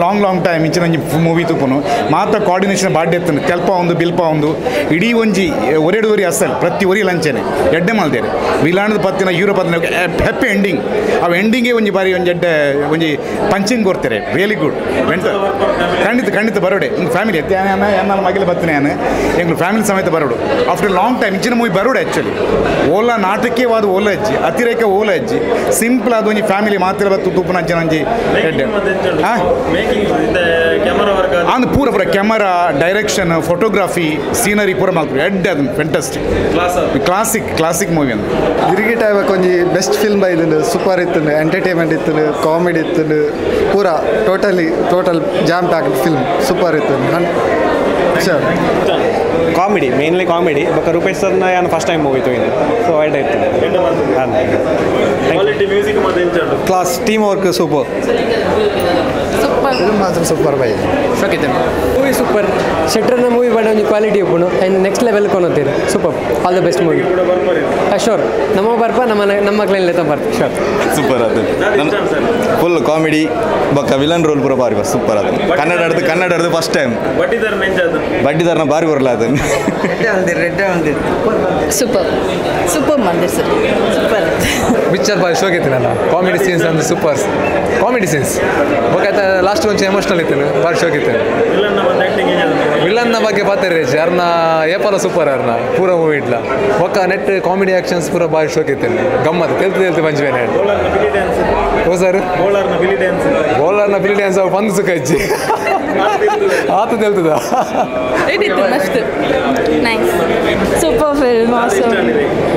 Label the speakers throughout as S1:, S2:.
S1: long time ಇಂಚಿನ movie ತೂಪುನು ಮಾತ್ರ coordination ಬಾಡ್ಡೆ ಎತ್ತನು ತೆಲ್ಪ ಒಂದು ಬಿಲ್ಪ ಒಂದು ಇಡೀ ಒಂಜಿ ಒರೆಡು ಒರಿ ಅಸಲ್ ಪ್ರತಿ ಒರಿ ಲಂಚನೆ ಎಡ್ಡೆ ಮಲ್ದೇರೆ ವಿಲಾಣದ ಪತ್ತಿನ ಯೂರೋಪ್ ಪತ್ತಿನ ಹ್ಯಾಪಿ ಎಂಡಿಂಗ್ ಅವು ಎಂಡಿಂಗೇ ಒಂಜಿ ಬಾರಿ ಒಂಜಿ ಎಡ್ಡೆ ಒಂಜಿ ಪಂಚಿಂಗ್ ಕೊಡ್ತಾರೆ ರಿಯಲಿ ಗುಡ್ ಖಂಡಿತ ಬರೋಡೆ ಫ್ಯಾಮಿಲಿ ಎನ್ನ ಮಗಿಲು ಬತ್ತನೆ ನಾನು ಎಂಗ್ಳು ಫ್ಯಾಮಿಲಿ ಸಮೇತ ಬರೋಡು ಆಫ್ಟರ್ ಲಾಂಗ್ ಟೈಮ್ ಇಂಚಿನ ಮೂವಿ ಬರೋಡು ಆ್ಯಕ್ಚುಲಿ ಓಲಾ ನಾಟಕೀಯವಾದ ಓಲ ಅಜ್ಜಿ ಅತಿರೇಕ ಓಲ ಅಜ್ಜಿ ಸಿಂಪಲ್ ಅದು ಒಂಜಿ ಫ್ಯಾಮಿಲಿ ಮಾತ್ರ ಬತ್ತು ತೂಪನ ಅಂಚನ ಒಂಜಿ ಎಡ್ಡೆ ಅಂದ್ ಪೂರ ಕ್ಯಾಮರಾ ಡೈರೆಕ್ಷನ್ ಫೋಟೋಗ್ರಫಿ ಸೀನರಿ ಪೂರ ಮಾತ್ರ ಎಡ್ಡೆ ಅದು ಫ್ಯಾಂಟಾಸ್ಟಿಕ್ ಕ್ಲಾಸಿಕ್ ಮೂವಿ ಅಂತ
S2: ತಿರುಗಿ ಟೈಮ್ ಒಂಜಿ ಬೆಸ್ಟ್ ಫಿಲ್ಮ್ ಐದು ಸೂಪರ್ ಇತ್ತು ಎಂಟರ್ಟೈನ್ಮೆಂಟ್ ಇತ್ತು ಕಾಮಿಡಿ ಇತ್ತು ಪೂರ total jam pack film super ಇತ್ತು
S3: comedy mainly comedy but Rupesh ಸರ್ನ ನಾನು ಫಸ್ಟ್ ಟೈಮ್ ಮೂವಿ ತೋಯಿದ್ದು ಸೊ ಐಡ್ ಆಯ್ತು ಕ್ಲಾಸ್ ಟೀಮ್ ವರ್ಕ್ ಸೂಪರ್
S2: ಮಾತ್ರ ಸೂಪರ್ ಬೈ
S4: ಮೂವಿ ಸೂಪರ್ ಶೆಟ್ಟರ್ನ ಮೂವಿ ಬಡ ಒಂದು ಕ್ವಾಲಿಟಿ ಉಪ್ಪುನು ಆ್ಯಂಡ್ ನೆಕ್ಸ್ಟ್ ಲೆವೆಲ್ ಕೊನೋತೀರಿ super all the best movie sure ನಮ್ಮ ಬರ್ಪ ನಮ್ಮ ಮಕ್ಕಳೆಲ್ಲ ಬರ್ತೀವಿ ಶೋರ್
S5: ಸೂಪರ್ ಅದು ಫುಲ್ ಕಾಮಿಡಿ ಬೊಕ್ಕ ವಿಲನ್ ರೋಲ್ ಪೂರ ಬಾರಿ ಸೂಪರ್ ಅದು ಕನ್ನಡ ಫಸ್ಟ್ ಟೈಮ್ ಬಡ್ಡಿದಾರನ ಬಾರಿ ಬರಲ್ಲ ಅದನ್ನು
S6: ಸೂಪರ್ ಮಂದಿರ್ ಸರ್ ಸೂಪರ್
S7: ಪಿಕ್ಚರ್ ಬಾರಿ ಶೋಕ್ ಇತ್ತು ಕಾಮಿಡಿ ಸೀನ್ಸ್ ಅಂದ್ರೆ ಸೂಪರ್ ಕಾಮಿಡಿ ಸೀನ್ಸ್ ಬೇಕಾಯ್ತು ಲಾಸ್ಟ್ ಒಂಚು ಎಮೋಷನಲ್ ಇತ್ತು ಬಾರಿ ಶೋಕ್ ಇತ್ತು ವಿಲನ್ನ ಬಗ್ಗೆ ಪಾತ್ರೆ ಯಾರನ್ನ ಏಪಲ ಸೂಪರ್ ಯಾರನ್ನ ಪೂರ ಮೂವಿ ಇಟ್ಲ ಒಕ್ಕ ನೆಟ್ ಕಾಮಿಡಿ ಆಕ್ಷನ್ಸ್ ಪೂರ ಬಾರಿ ಶೋಕ್ ಇತ್ತು ಗಮ್ಮತ್ ತೆಲ್ತು ಪಂಚವೇನೆ ಓ ಸರ್ ಬೌಲರ್ನ ಬಿಲಿ ಡ್ಯಾನ್ಸ್ ಅವು ಬಂದು ಸುಖಜ್ಜಿ ಆತ ತೆಲ್ತದ
S6: ಮಸ್ತ್ nice super film also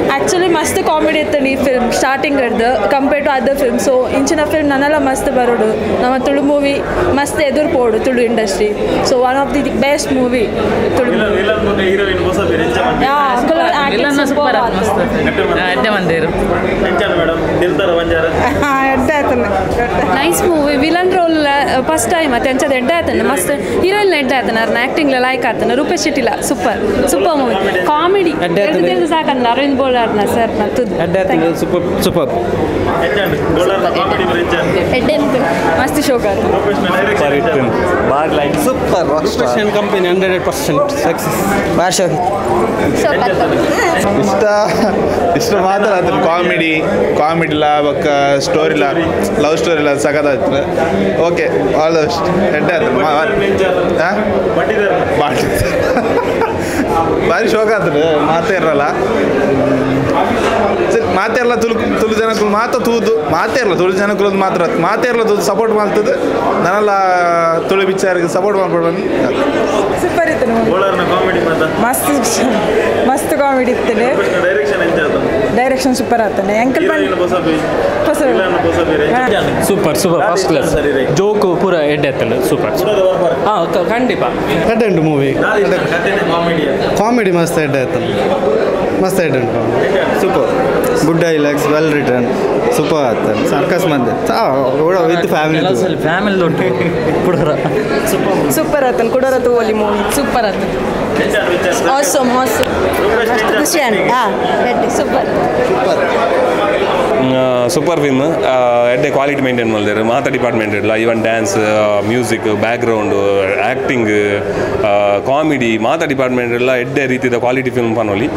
S6: actually ಮಸ್ತ್ ಕಾಮಿಡಿ ಇತ್ತು ಈ ಫಿಲ್ಮ್ ಸ್ಟಾರ್ಟಿಂಗ್ ಹಿಡ್ದು compare to other film so ಇಂಚಿನ ಫಿಲ್ಮ್ ನನ್ನೆಲ್ಲ ಮಸ್ತ್ ಬರೋಡು ನಮ್ಮ ತುಳು ಮೂವಿ ಮಸ್ತ್ ಎದುರು ಪೋಡು Tulu industry so one of the best movie Tulu nice movie villain role first time ತೆಂಚದ ಎಡ್ಡೆ ಆತನ ಮಸ್ತ್ ಹೀರೋಯಿನ್ ಎಡ್ಡೆ ಆತನ ಅವ್ರನ್ನ ಆ್ಯಕ್ಟಿಂಗ್ ಲೈಕ್ ಆತನ ರೂಪೇಶ್ ಶೆಟ್ಟಿಲ ಸೂಪರ್ ಮೂವಿ ಕಾಮಿಡಿ ಸಾಕನ್ನ ಅರವಿಂದ್ ಬೋಳಾರ್ನ ಸರ್
S3: ಸೂಪರ್
S6: ಮಸ್ತ್ ಶೋಕ
S3: ಸೂಪರ್ ಕಂಪನಿ 100% ಸಕ್ಸಸ್ ಬಾರಿ ಶೋಕ್
S5: ಇಷ್ಟ ಮಾತ್ರ ಅದನ್ನು ಕಾಮಿಡಿಲ್ಲ ಬೊಕ್ಕ ಸ್ಟೋರಿಲ್ಲ ಲವ್ ಸ್ಟೋರಿಲ್ಲ ಸಖತ್ತಾಯ್ತು ಓಕೆ ಆಲ್ ದ ಬೆಸ್ಟ್ ಎಡ್ಡೆ ಆಯ್ತು ಭಾರಿ ಶೋಕ ಆಗ್ತದೆ ಮಾತೇ ಇರಲ್ಲ ಮಾತೇ ಇರಲ್ಲ ತುಳು ಜನಕ್ಕಳು ಮಾತ್ರ ತೂದು ಮಾತೇ ಇರಲ್ಲ ತುಳು ಜನಕ್ಕಳು ಮಾತೇ ಇರಲ್ಲ ತೂದು ಸಪೋರ್ಟ್ ಮಾಡ್ತದೆ ನಾನೆಲ್ಲ ತುಳು ಬಿಚ್ಚಾರಿಗೆ ಸಪೋರ್ಟ್ ಮಾಡ್ಕೊಡ್ಬಂದು
S6: ಸೂಪರ್ ಇತ್ತು ಮಸ್ತ್ ಕಾಮಿಡಿ ಇರ್ತದೆ ಡೈರೆಕ್ಷನ್ ಸೂಪರ್ ಆಗ್ತಾನೆ uncle
S4: super first class joke ಪೂರ ಎಡ್ಡೆ ಆಯ್ತಲ್ಲ ಸೂಪರ್ ಹಾಂ ಖಂಡಿತ
S2: ಎಡ್ಡೆ ಉಂಟು ಮೂವಿ ಕಾಮಿಡಿ ಮಸ್ತ್ ಎಡ್ಡೆ ಆಯ್ತಲ್ಲ ಮಸ್ತ್ ಎಡ್ಡೆ ಉಂಟು super good dialogues well return super ಆಗ್ತದೆ ಸರ್ಕಸ್ ಮಂದಿ ವಿತ್ ಫ್ಯಾಮಿಲಿ
S6: ಸೂಪರ್ ಆತನ ಕುಡೋರತ್ತು ಓಲಿ ಮೂವಿ ಸೂಪರ್ ಆತನ awesome Christian
S8: ಸೂಪರ್ ಫಿಲ್ಮ್ ಎಡ್ಡೆ ಕ್ವಾಲಿಟಿ ಮೇಂಟೈನ್ ಮಾಡಿದ್ದಾರೆ ಮಾತಾ ಡಿಪಾರ್ಟ್ಮೆಂಟ್ ಇಲ್ಲ even dance music background acting comedy ಮಾತಾ ಡಿಪಾರ್ಟ್ಮೆಂಟ್ ಎಲ್ಲ ಎಡ್ಡೆ ರೀತಿಯ ಕ್ವಾಲಿಟಿ ಫಿಲ್ಮ್ ಪನೋಲಿ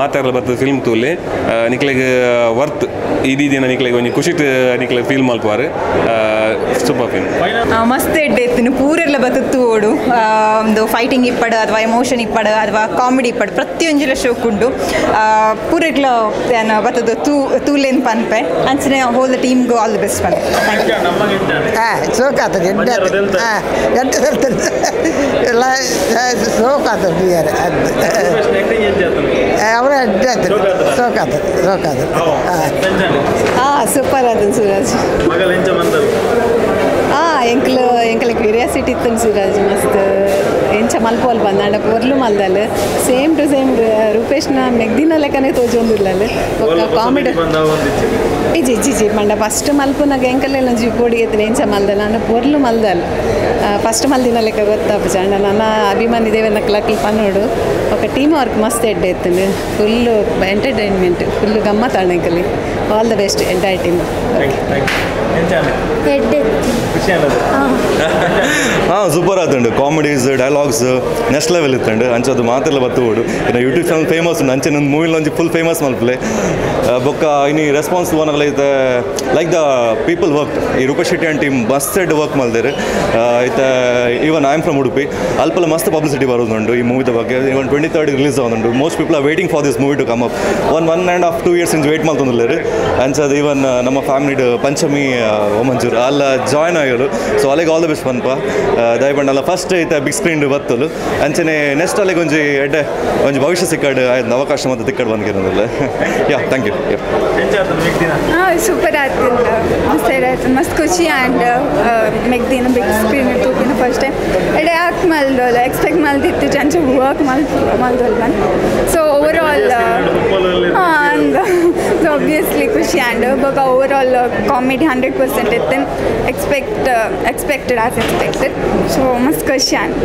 S8: ಮಾತಾಡಲು ಬರ್ತದೆ ಫಿಲ್ಮ್ ತೂಲೆ ನಿಕ್ಲೆಗೆ ವರ್ತ್ ಇಡೀ ದಿನ ನಿಕ್ಲೆಗೆ ಒಂದು ಖುಷಿ ನಿಕ್ಲೆಗೆ ಫೀಲ್ ಮಲ್ಪುವಾರು ಸೂಪರ್ ಫಿಲ್ಮ್
S6: ಮಸ್ತ್ ಎಡ್ಡೆ ಇತ್ತು ಪೂರೆಲ್ಲ ಬತ್ತು ಓಡು ಒಂದು ಫೈಟಿಂಗ್ ಇಪ್ಪಡು ಅಥವಾ ಎಮೋಷನ್ ಇಪ್ಪಡು ಅಥವಾ ಕಾಮಿಡಿ ಇಪ್ಪಡು ಪ್ರತಿಯೊಂಜಿಲ ಶೋಕ್ ಉಂಡು ಪೂರೆಗ್ಲ ಬತ್ತದು ತೂಲೇನ್ ಪನ್ಪೆ ಅಂಚನೆ whole the team go all the best ಪನ್ಪೆ
S9: ಶೋಕ್ ಆಗ್ತದೆ ಎಲ್ಲ ಶೋಕ್ ಆಗ್ತದೆ ಅವರ ಶೋಕ್ ಆಗ್ತದೆ
S6: ಸೂಪರ್ ಆತನ ಸೂರಜ್ ಎಂಕಲ ಕ್ಯೂರಿಯಾಸಿಟಿ ಇತ್ತು ಸೂರಜ್ ಮಸ್ತ್ ಎಂಚ ಮಲ್ಪೋಲ್ ಬಂದ ಪೊರ್ಲು ಮಲ್ದಲ್ ಸೇಮ್ ಟು ಸೇಮ್ ರೂಪೇಶ್ನ ಮೆಗ್ದಿನ ಲೆಕ್ಕನೇ ತೋಜೊಂದಿಲ್ಲ ಕಾಮಿಡಿ ಇಜ್ಜಿ ಮಂಡ ಫಸ್ಟ್ ಮಲ್ಪುನಾಗ ಎಂಕಲೆಲ್ಲ ಜಿ ಪೋಡಿ ಎತ್ತನೆ ಎಂಚ ಮಲ್ದಲ್ಲ ನಾನು ಪೊರ್ಲು ಮಲ್ದಲ್ ಫಸ್ಟ್ ಮಲ್ದಿನ ಲೆಕ್ಕ ಗೊತ್ತಾಪ ಚಂಡ ನನ್ನ ಅಭಿಮಾನಿ ದೇವನ ಕ್ಲಕ್ಲಿ ಪನ್ನೋಡು ఒక టీమ్ వర్క్ మస్తు ఎడ్ అవుతుంది ఫుల్ ఎంటర్టైన్మెంట్ ఫుల్ గమ్మత్ ఆడకలి all the best entire team
S8: హెడ్
S10: ಸೂಪರ್ ಆತುಂಡು ಕಾಮಿಡೀಸ್ ಡೈಲಾಗ್ಸ್ ನೆಕ್ಸ್ಟ್ ಲೆವೆಲ್ ಇತ್ತಂಡು ಅಂಚದು ಮಾತೆಲ್ಲ ಬತ್ತುಡು ಇನ್ನು ಯೂಟ್ಯೂಬ್ ಚಾನಲ್ ಫೇಮಸ್ ಉಂಡು ಅಂಚೆ ಒಂದು ಮೂವಿಲ್ ಒಂಜಿ ಫುಲ್ ಫೇಮಸ್ ಮಲ್ಪಲೆ ಬೊಕ್ಕ ಇನಿ ರೆಸ್ಪಾನ್ಸ್ ಓನಗಲ ಐತೆ ಲೈಕ್ ದ ಪೀಪಲ್ ವರ್ಕ್ ಈ ರೂಪೇಶ್ ಶೆಟ್ಟಿ ಆ್ಯಂಡ್ ಟೀಮ್ ಮಸ್ತ್ ವರ್ಕ್ ಮಲ್ದೇರು ಐತೆ even I am from Udupi ಅಲ್ಪಲ ಮಸ್ತ್ ಪಬ್ಲಿಸಿಟಿ ಬರೋದುಂಡು ಈ ಮೂವಿದ ಬಗ್ಗೆ ಇವನ್ 23rd ರಿಲೀಸ್ ಆಗುದುಂಡು most people are waiting for this movie to come up 1.5 2 years ಇಂಚ್ ವೇಟ್ ಮಾಡ್ತಂದಿಲ್ಲೇರು ಅಂಚದು ಈವನ್ ನಮ್ಮ ಫ್ಯಾಮಿಲಿಡ್ ಪಂಚಮಿ ಓಮಂಚೂರು ಅಲ್ಲ ಜಾಯ್ನ್ ಆಗಿರು ಸೊ ಅಲ್ಲಿಗೆ ಆಲ್ ದ ಬೆಸ್ಟ್ ಪನ್ಪ ದಯಪಂಡ ಫಸ್ಟ್ ಐತೆ ಬಿಗ್ ಸ್ಕ್ರೀನ್ ಬತ್ತಲು ಅಂಚನೆ ನೆಕ್ಸ್ಟ್ ಅಲ್ಲಿಗೆ ಒಂಜಿ ಭವಿಷ್ಯ ಸಿಕ್ಕಾಡು ಆಯ್ತು ಅವಕಾಶ ಮತ್ತು ತಿಕ್ಕಡು ಬಂದಿರೋದಿಲ್ಲ ಯಾ ಥ್ಯಾಂಕ್ ಯು
S11: ಸೂಪರ್ ಆಗ್ತಿಲ್ಲ ಮಸ್ತ್ ಆಯ್ತು ಮಸ್ತ್ ಖುಷಿ ಆ್ಯಂಡ್ ಮೆಗ್ದಿನ ಬಿಗ್ ಸ್ಕ್ರೀನ್ ತೂಕಿನ ಫಸ್ಟ್ ಟೈಮ್ ಎಡೆ ಯಾಕೆ ಮಲ್ದಲ್ಲ ಎಕ್ಸ್ಪೆಕ್ಟ್ ಮಲ್ದಿತ್ತು ಚಂಚ ವರ್ಕ್ ಮಲ್ದಲ್ ಬಂದು ಸೊ ಓವರ್ ಆಲ್ ಅಂದ ಸೊ ಒಬ್ವಿಯಸ್ಲಿ ಖುಷಿ and but overall comedy 100% ಇತ್ತು ಎಕ್ಸ್ಪೆಕ್ಟೆಡ್ ಆಸ್ ಎಕ್ಸ್ಪೆಕ್ಟೆಡ್ ಸೊ ಮಸ್ತ್ ಖುಷಿ ಆ್ಯಂಡ್